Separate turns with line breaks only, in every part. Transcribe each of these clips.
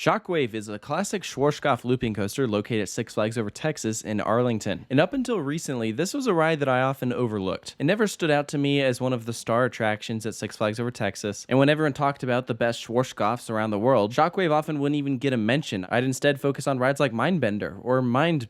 Shockwave is a classic Schwarzkopf looping coaster located at Six Flags Over Texas in Arlington. And up until recently, this was a ride that I often overlooked. It never stood out to me as one of the star attractions at Six Flags Over Texas. And when everyone talked about the best Schwarzkopfs around the world, Shockwave often wouldn't even get a mention. I'd instead focus on rides like Mindbender or Mindbender.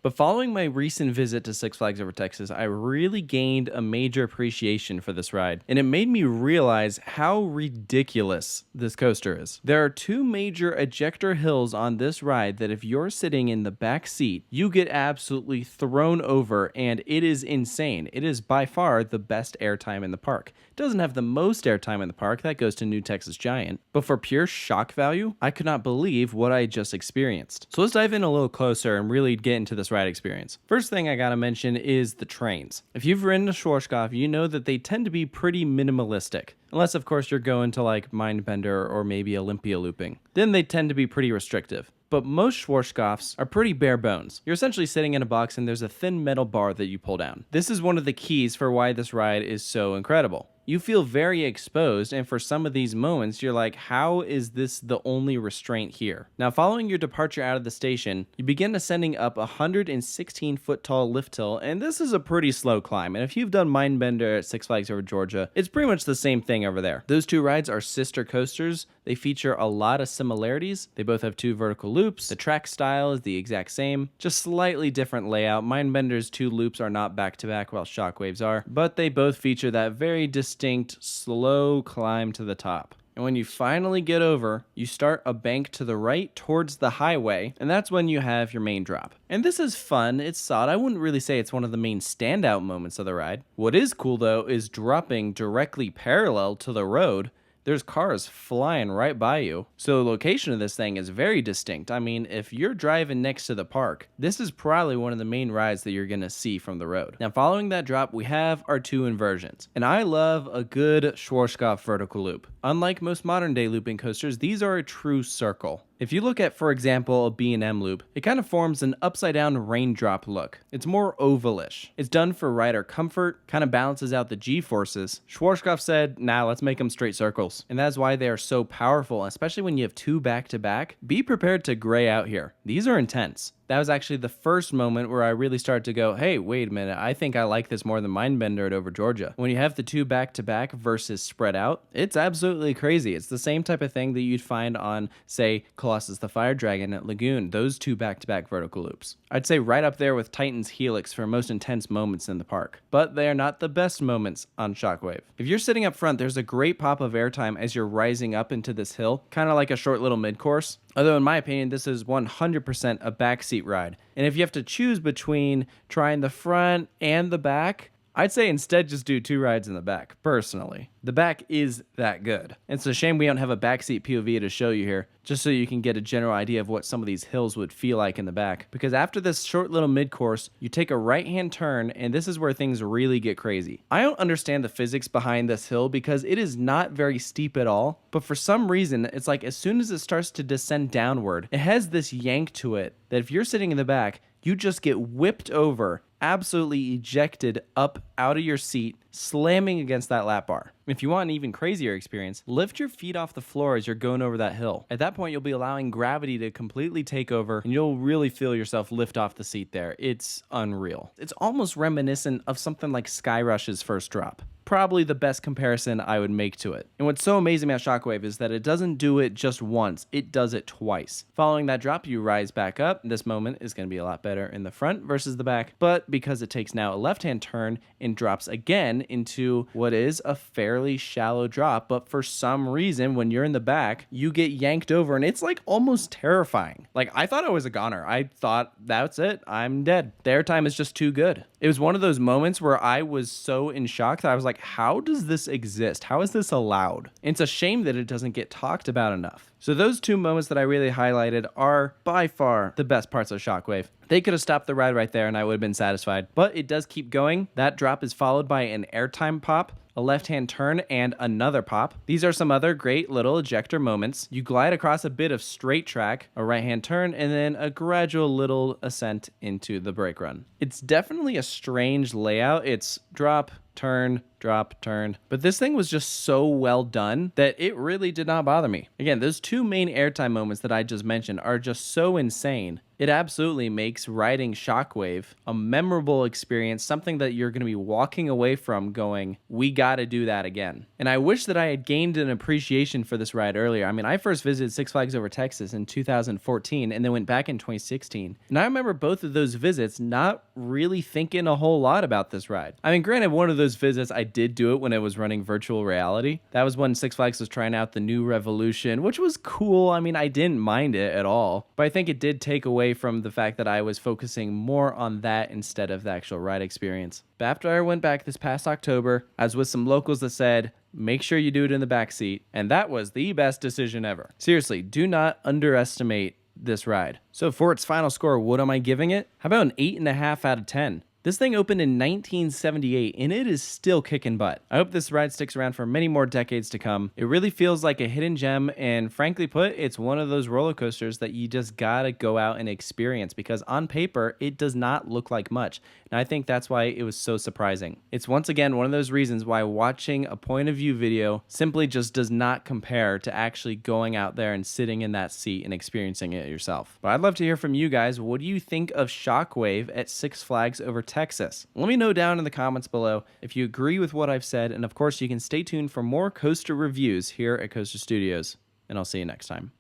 But following my recent visit to Six Flags Over Texas, I really gained a major appreciation for this ride, and it made me realize how ridiculous this coaster is. There are two major ejector hills on this ride that if you're sitting in the back seat, you get absolutely thrown over, and it is insane. It is by far the best airtime in the park. It doesn't have the most airtime in the park, that goes to New Texas Giant, but for pure shock value, I could not believe what I just experienced. So let's dive in a little closer and really get into this ride experience. First thing I gotta mention is the trains. If you've ridden a Schwarzkopf, you know that they tend to be pretty minimalistic. Unless, of course, you're going to like Mindbender or maybe Olympia looping. Then they tend to be pretty restrictive. But most Schwarzkopfs are pretty bare bones. You're essentially sitting in a box and there's a thin metal bar that you pull down. This is one of the keys for why this ride is so incredible. You feel very exposed, and for some of these moments, you're like, how is this the only restraint here? Now, following your departure out of the station, you begin ascending up a 116-foot tall lift hill, and this is a pretty slow climb. And if you've done Mindbender at Six Flags Over Georgia, it's pretty much the same thing over there. Those two rides are sister coasters. They feature a lot of similarities. They both have two vertical loops. The track style is the exact same, just slightly different layout. Mindbender's two loops are not back-to-back while Shockwave's are, but they both feature that very distinct, slow climb to the top. And when you finally get over, you start a bank to the right towards the highway, and that's when you have your main drop. And this is fun, it's solid. I wouldn't really say it's one of the main standout moments of the ride. What is cool though is dropping directly parallel to the road. There's cars flying right by you. So the location of this thing is very distinct. I mean, if you're driving next to the park, this is probably one of the main rides that you're gonna see from the road. Now, following that drop, we have our two inversions. And I love a good Schwarzkopf vertical loop. Unlike most modern day looping coasters, these are a true circle. If you look at, for example, a B&M loop, it kind of forms an upside down raindrop look. It's more ovalish. It's done for rider comfort, kind of balances out the G-forces. Schwarzkopf said, nah, let's make them straight circles. And that's why they are so powerful, especially when you have two back-to-back. Be prepared to gray out here. These are intense. That was actually the first moment where I really started to go, hey, wait a minute, I think I like this more than Mindbender at Over Georgia. When you have the two back-to-back versus spread out, it's absolutely crazy. It's the same type of thing that you'd find on, say, Colossus the Fire Dragon at Lagoon, those two back-to-back vertical loops. I'd say right up there with Titan's Helix for most intense moments in the park. But they are not the best moments on Shockwave. If you're sitting up front, there's a great pop of airtime as you're rising up into this hill, kind of like a short little mid-course. Although in my opinion, this is 100% a backseat ride. And if you have to choose between trying the front and the back, I'd say instead just do two rides in the back, personally. The back is that good. It's a shame we don't have a backseat POV to show you here, just so you can get a general idea of what some of these hills would feel like in the back. Because after this short little mid-course, you take a right-hand turn, and this is where things really get crazy. I don't understand the physics behind this hill because it is not very steep at all, but for some reason, it's like as soon as it starts to descend downward, it has this yank to it that if you're sitting in the back, you just get whipped over, absolutely ejected up out of your seat, slamming against that lap bar. If you want an even crazier experience, lift your feet off the floor as you're going over that hill. At that point, you'll be allowing gravity to completely take over, and you'll really feel yourself lift off the seat there. It's unreal. It's almost reminiscent of something like Skyrush's first drop. Probably the best comparison I would make to it. And what's so amazing about Shockwave is that it doesn't do it just once, it does it twice. Following that drop, you rise back up. This moment is going to be a lot better in the front versus the back, but because it takes now a left-hand turn and drops again into what is a fairly shallow drop, but for some reason, when you're in the back, you get yanked over, and it's like almost terrifying. Like, I thought I was a goner. I thought, that's it, I'm dead. The airtime is just too good. It was one of those moments where I was so in shock that I was like, how does this exist? How is this allowed? And it's a shame that it doesn't get talked about enough. So those two moments that I really highlighted are by far the best parts of Shockwave. They could have stopped the ride right there and I would have been satisfied, but it does keep going. That drop is followed by an airtime pop, a left-hand turn, and another pop. These are some other great little ejector moments. You glide across a bit of straight track, a right-hand turn, and then a gradual little ascent into the brake run. It's definitely a strange layout. It's drop, turn, drop, turn. But this thing was just so well done that it really did not bother me. Again, those two main airtime moments that I just mentioned are just so insane. It absolutely makes riding Shockwave a memorable experience, something that you're going to be walking away from going, we got to do that again. And I wish that I had gained an appreciation for this ride earlier. I mean, I first visited Six Flags Over Texas in 2014 and then went back in 2016. And I remember both of those visits not really thinking a whole lot about this ride. I mean, granted, one of those visits, I did do it when it was running virtual reality. That was when Six Flags was trying out the new Revolution, which was cool. I mean, I didn't mind it at all. But I think it did take away from the fact that I was focusing more on that instead of the actual ride experience. But after I went back this past October, I was with some locals that said, make sure you do it in the back seat. And that was the best decision ever. Seriously, do not underestimate this ride. So for its final score, what am I giving it? How about an 8.5 out of 10? This thing opened in 1978 and it is still kicking butt. I hope this ride sticks around for many more decades to come. It really feels like a hidden gem, and frankly put, it's one of those roller coasters that you just gotta go out and experience, because on paper, it does not look like much. And I think that's why it was so surprising. It's once again one of those reasons why watching a point of view video simply just does not compare to actually going out there and sitting in that seat and experiencing it yourself. But I'd love to hear from you guys. What do you think of Shockwave at Six Flags Over Texas? Let me know down in the comments below if you agree with what I've said, and of course you can stay tuned for more coaster reviews here at Coaster Studios, and I'll see you next time.